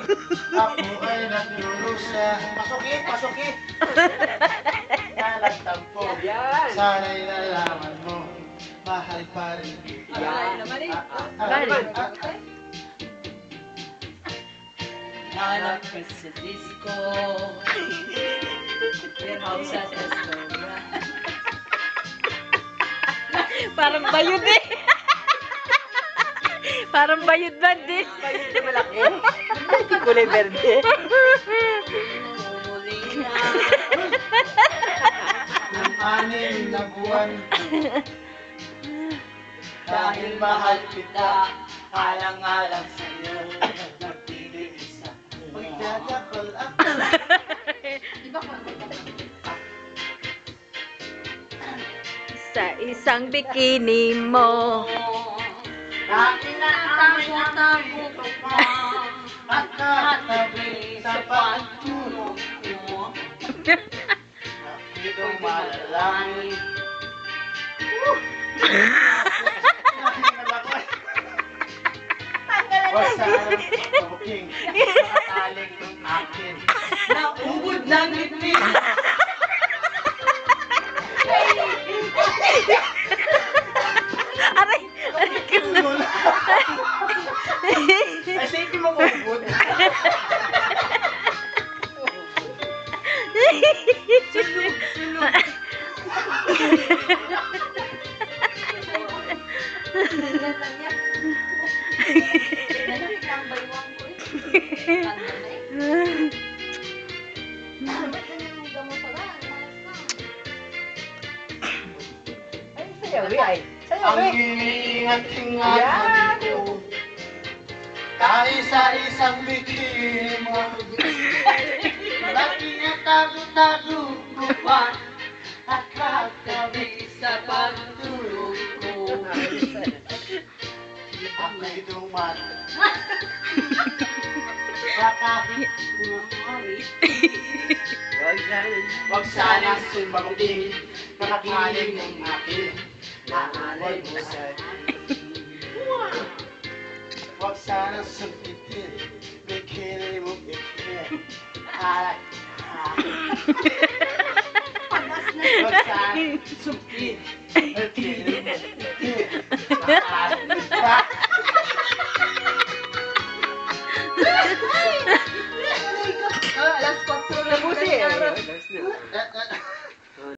Ako ay nagdurusa. Pasukit, pasukit. Nalagtagpo. Sana'y nalaman mo. Mahal pa rin kita. Anak ka sa disco. Ikaw sa restaurant. Parang bayod eh. Parang bayod ba din? Bayod na malaki. Kulay verde. Umuli na. Ng 6 na buwan. Dahil mahal kita. Alang-alang sa'yo. Nagpili isa. Magdadakol ako. Sa isang bikini mo. Dati na tago-tago ka pa. At katabi sa pagtulog mo. Dito malalangin. Wag sana booking. Makataling ng akin. Naubod ng ngiti. Aray! Aray ka na. Ay, safety mo ubod. Sulog, sulog. Ang ingat-ingat mo kahit sa isang bikini mo. Lagi nga tago-tago ko pa at katabi sa pagtulog ko. Ako'y duman. Bakit kumahari? Wag sana sumabing nakakaling ng akin. Nakalay mo sa wag sana sumpitin. Bikini mo bikini. Alay. Wag sana sumpitin. Bikini mo.